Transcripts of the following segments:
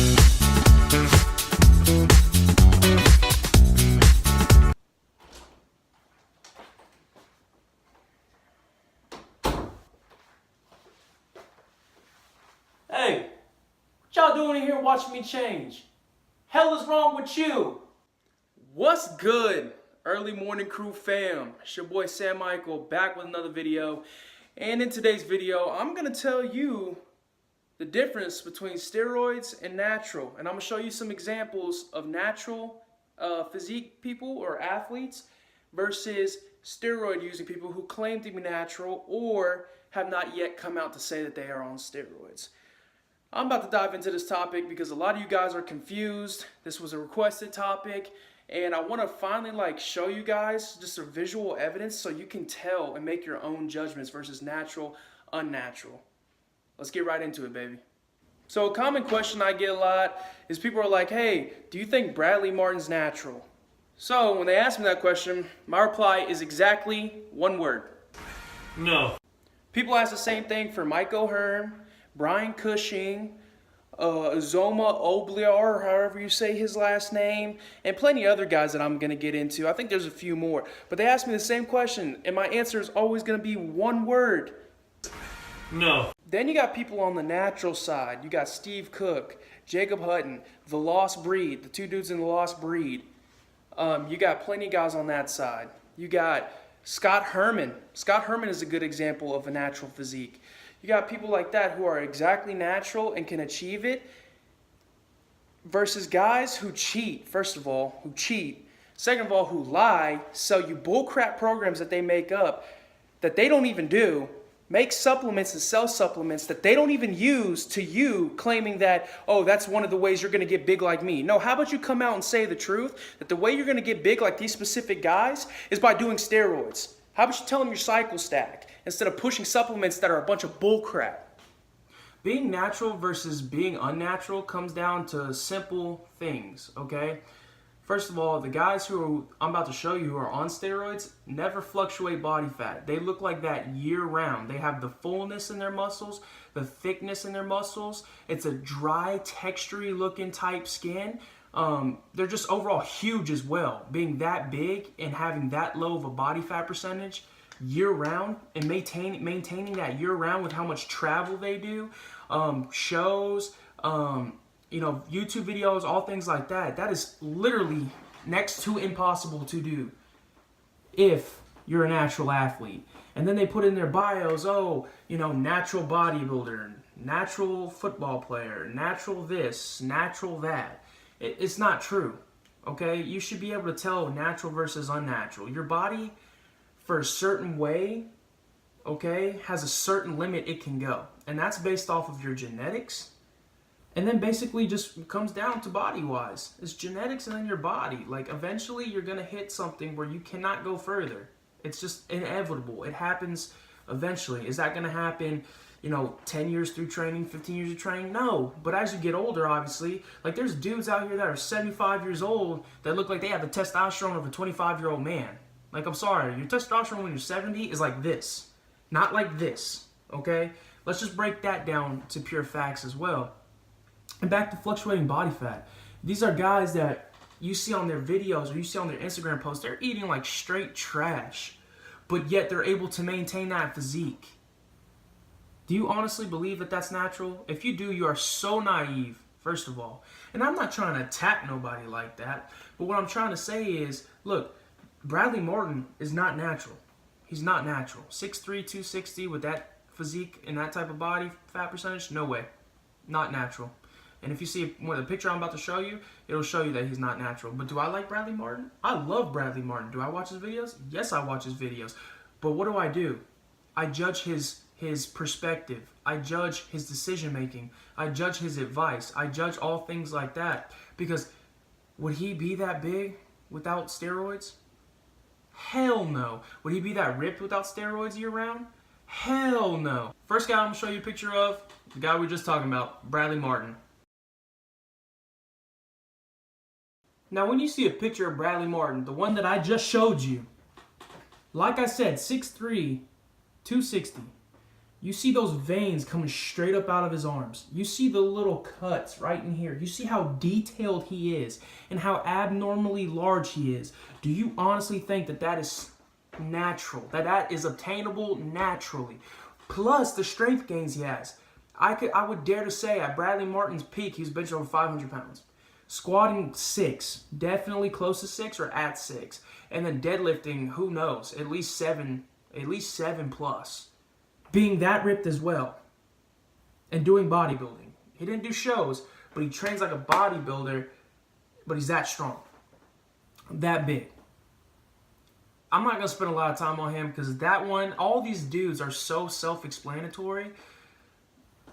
Hey, what y'all doing in here watching me change? Hell is wrong with you? What's good, early morning crew fam? It's your boy Sam Michael back with another video. And in today's video, I'm gonna tell you the difference between steroids and natural. And I'm gonna show you some examples of natural physique people or athletes versus steroid using people who claim to be natural or have not yet come out to say that they are on steroids. I'm about to dive into this topic because a lot of you guys are confused. This was a requested topic, and I want to finally show you guys just a visual evidence so you can tell and make your own judgments versus natural, unnatural. Let's get right into it, baby. So a common question I get a lot is people are like, hey, do you think Bradley Martyn's natural? So when they ask me that question, my reply is exactly one word. No. People ask the same thing for Mike OHearn, Brian Cushing, Zoma Obliar, however you say his last name, and plenty of other guys that I'm going to get into. I think there's a few more. But they ask me the same question, and my answer is always going to be one word. No. Then you got people on the natural side. You got Steve Cook, Jakob Hutton, The Lost Breed, the two dudes in The Lost Breed. You got plenty of guys on that side. You got Scott Herman. Scott Herman is a good example of a natural physique. You got people like that who are exactly natural and can achieve it versus guys who cheat, first of all, who cheat. Second of all, who lie, sell you bullcrap programs that they make up that they don't even do, make supplements and sell supplements that they don't even use to you, claiming that, oh, that's one of the ways you're going to get big like me. No, how about you come out and say the truth, that the way you're going to get big like these specific guys is by doing steroids. How about you tell them your cycle stack instead of pushing supplements that are a bunch of bullcrap? Being natural versus being unnatural comes down to simple things, okay? First of all, the guys who I'm about to show you who are on steroids never fluctuate body fat. They look like that year round. They have the fullness in their muscles, the thickness in their muscles. It's a dry, textury looking type skin. They're just overall huge as well. Being that big and having that low of a body fat percentage year round and maintaining that year round with how much travel they do, shows, YouTube videos, all things like that. That is literally next to impossible to do if you're a natural athlete. And then they put in their bios, natural bodybuilder, natural football player, natural this, natural that. It's not true, okay? You should be able to tell natural versus unnatural. Your body, for a certain way, okay, has a certain limit it can go. And that's based off of your genetics. And then basically just comes down to body-wise. It's genetics and then your body. Eventually you're going to hit something where you cannot go further. It's just inevitable. It happens eventually. Is that going to happen 10 years through training, 15 years of training? No. But as you get older, obviously, there's dudes out here that are 75 years old that look like they have the testosterone of a 25-year-old man. I'm sorry, your testosterone when you're 70 is like this, not like this, okay? Let's just break that down to pure facts as well. And back to fluctuating body fat. These are guys that you see on their videos or you see on their Instagram posts, they're eating like straight trash, but yet they're able to maintain that physique. Do you honestly believe that that's natural? If you do, you are so naive, first of all. And I'm not trying to attack nobody like that, but what I'm trying to say is, look, Bradley Martyn is not natural. He's not natural. 6'3", 260 with that physique and that type of body fat percentage, no way. Not natural. And if you see the picture I'm about to show you, it'll show you that he's not natural. But do I like Bradley Martyn? I love Bradley Martyn. Do I watch his videos? Yes, I watch his videos. But what do? I judge his perspective. I judge his decision making. I judge his advice. I judge all things like that. Because would he be that big without steroids? Hell no. Would he be that ripped without steroids year round? Hell no. First guy I'm going to show you a picture of, the guy we were just talking about, Bradley Martyn. Now when you see a picture of Bradley Martyn, the one that I just showed you, like I said, 6'3", 260. You see those veins coming straight up out of his arms. You see the little cuts right in here. You see how detailed he is and how abnormally large he is. Do you honestly think that that is natural? That is obtainable naturally? Plus the strength gains he has. I would dare to say at Bradley Martyn's peak, he was benching over 500 pounds. Squatting 6, definitely close to 6 or at 6. And then deadlifting, who knows, at least 7 plus. Being that ripped as well. And doing bodybuilding. He didn't do shows, but he trains like a bodybuilder, but he's that strong. That big. I'm not going to spend a lot of time on him because that one, all these dudes are so self-explanatory.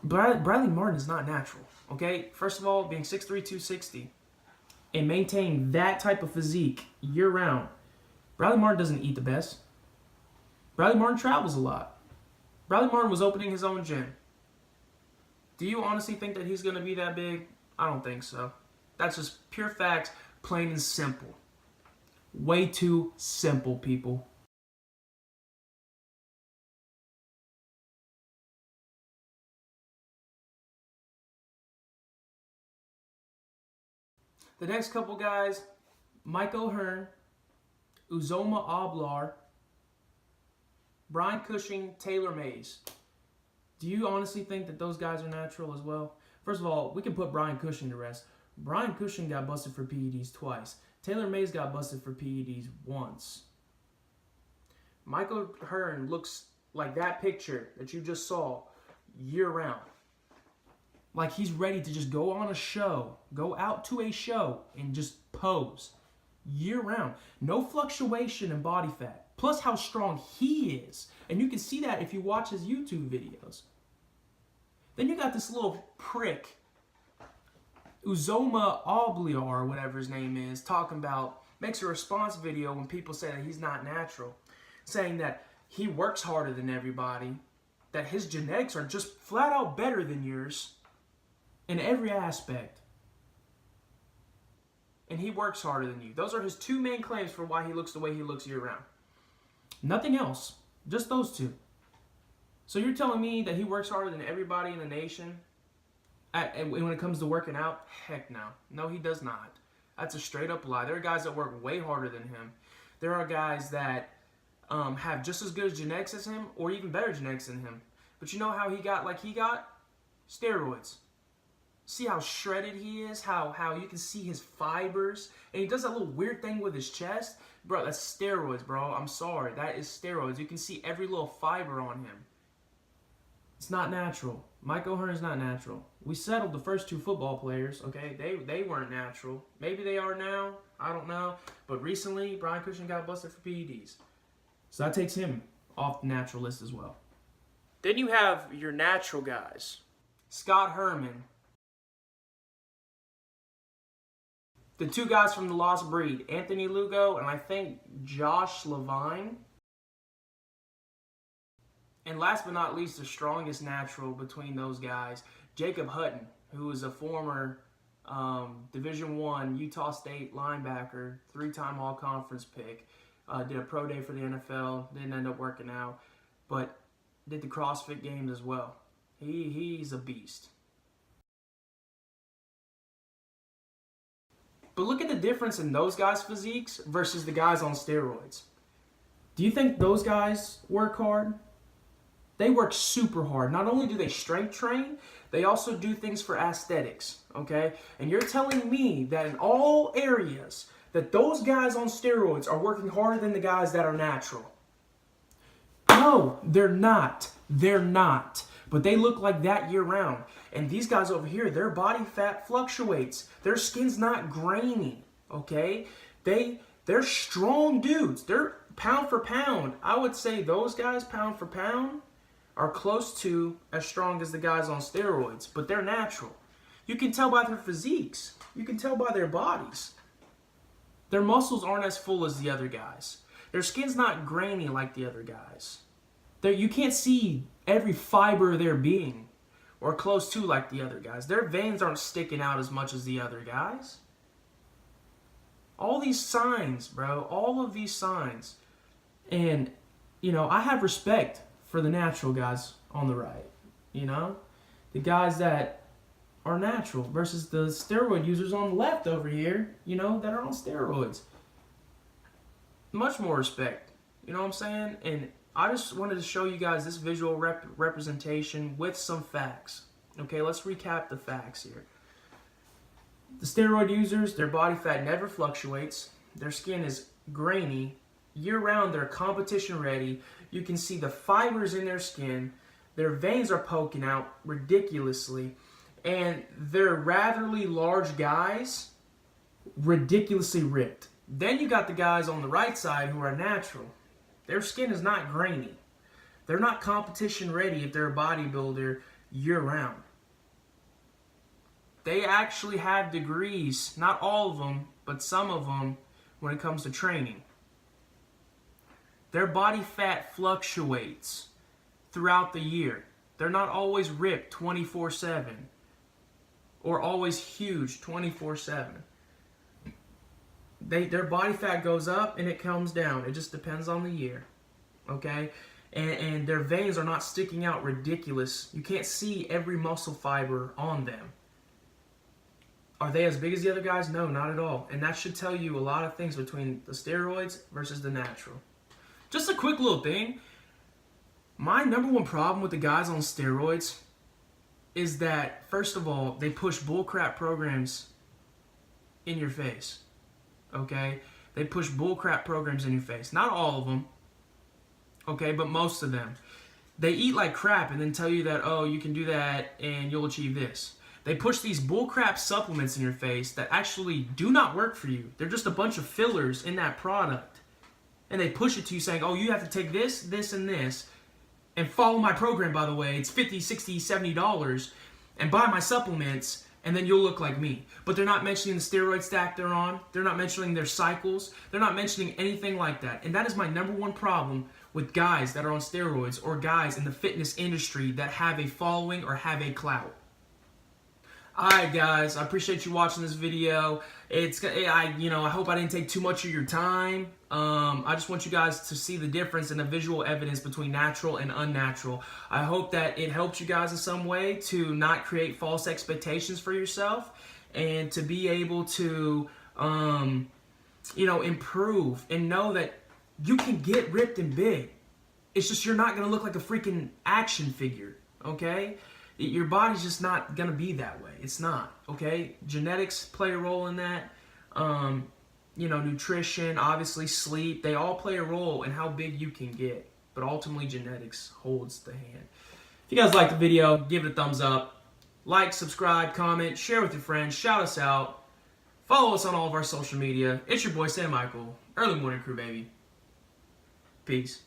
Bradley Martyn is not natural, okay? First of all, being 6'3", 260 and maintaining that type of physique year-round, Bradley Martyn doesn't eat the best. Bradley Martyn travels a lot. Bradley Martyn was opening his own gym. Do you honestly think that he's going to be that big? I don't think so. That's just pure facts, plain and simple. Way too simple, people. The next couple guys, Mike OHearn, Uzoma Oblar, Brian Cushing, Taylor Mays. Do you honestly think that those guys are natural as well? First of all, we can put Brian Cushing to rest. Brian Cushing got busted for PEDs twice. Taylor Mays got busted for PEDs once. Mike OHearn looks like that picture that you just saw year-round. Like he's ready to just go on a show, go out to a show and just pose year-round. No fluctuation in body fat. Plus how strong he is. And you can see that if you watch his YouTube videos. Then you got this little prick, Uzoma Oblar, or whatever his name is, talking about, makes a response video when people say that he's not natural. Saying that he works harder than everybody, that his genetics are just flat out better than yours in every aspect. And he works harder than you. Those are his two main claims for why he looks the way he looks year-round. Nothing else. Just those two. So you're telling me that he works harder than everybody in the nation when it comes to working out? Heck no. No, he does not. That's a straight up lie. There are guys that work way harder than him. There are guys that have just as good genetics as him or even better genetics than him. But you know how he got like he got? Steroids. See how shredded he is? How you can see his fibers? And he does that little weird thing with his chest. Bro, that's steroids, bro. I'm sorry. That is steroids. You can see every little fiber on him. It's not natural. Mike OHearn is not natural. We settled the first two football players, okay? They weren't natural. Maybe they are now. I don't know. But recently, Brian Cushing got busted for PEDs. So that takes him off the natural list as well. Then you have your natural guys. Scott Herman. The two guys from the Lost Breed, Anthony Lugo and I think Josh Levine. And last but not least, the strongest natural between those guys, Jakob Hutton, who is a former Division I Utah State linebacker, 3-time all-conference pick. Did a pro day for the NFL, didn't end up working out, but did the CrossFit Games as well. He's a beast. But look at the difference in those guys' physiques versus the guys on steroids. Do you think those guys work hard? They work super hard. Not only do they strength train, they also do things for aesthetics, okay? And you're telling me that in all areas that those guys on steroids are working harder than the guys that are natural. No, they're not. They're not. But they look like that year-round. And these guys over here, their body fat fluctuates. Their skin's not grainy, okay? They're strong dudes. They're pound for pound. I would say those guys, pound for pound, are close to as strong as the guys on steroids. But they're natural. You can tell by their physiques. You can tell by their bodies. Their muscles aren't as full as the other guys. Their skin's not grainy like the other guys. You can't see every fiber of their being or close to like the other guys. Their veins aren't sticking out as much as the other guys. All these signs, bro, all of these signs. And, you know, I have respect for the natural guys on the right, you know? The guys that are natural versus the steroid users on the left over here, you know, that are on steroids. Much more respect, you know what I'm saying? And I just wanted to show you guys this visual representation with some facts. Okay, let's recap the facts here. The steroid users, their body fat never fluctuates. Their skin is grainy. Year-round, they're competition ready. You can see the fibers in their skin. Their veins are poking out ridiculously. And they're ratherly large guys, ridiculously ripped. Then you got the guys on the right side who are natural. Their skin is not grainy. They're not competition ready if they're a bodybuilder year-round. They actually have degrees, not all of them, but some of them, when it comes to training. Their body fat fluctuates throughout the year. They're not always ripped 24/7 or always huge 24/7. Their body fat goes up and it comes down. It just depends on the year, okay? And their veins are not sticking out ridiculous. You can't see every muscle fiber on them. Are they as big as the other guys? No, not at all. And that should tell you a lot of things between the steroids versus the natural. Just a quick little thing. My number one problem with the guys on steroids is that, first of all, they push bullcrap programs in your face. Okay? They push bullcrap programs in your face. Not all of them. Okay? But most of them. They eat like crap and then tell you that, oh, you can do that and you'll achieve this. They push these bullcrap supplements in your face that actually do not work for you. They're just a bunch of fillers in that product. And they push it to you saying, oh, you have to take this, this, and this. And follow my program, by the way. It's $50, $60, $70. And buy my supplements, and then you'll look like me. But they're not mentioning the steroid stack they're on. They're not mentioning their cycles. They're not mentioning anything like that. And that is my number one problem with guys that are on steroids or guys in the fitness industry that have a following or have a clout. Alright guys, I appreciate you watching this video. I hope I didn't take too much of your time. I just want you guys to see the difference in the visual evidence between natural and unnatural. I hope that it helps you guys in some way to not create false expectations for yourself and to be able to, improve and know that you can get ripped and big. It's just you're not going to look like a freaking action figure, okay? Your body's just not going to be that way. It's not, okay? Genetics play a role in that. Nutrition, obviously sleep, they all play a role in how big you can get. But ultimately, genetics holds the hand. If you guys liked the video, give it a thumbs up. Like, subscribe, comment, share with your friends, shout us out. Follow us on all of our social media. It's your boy, Sam Michael. Early Morning Crew, baby. Peace.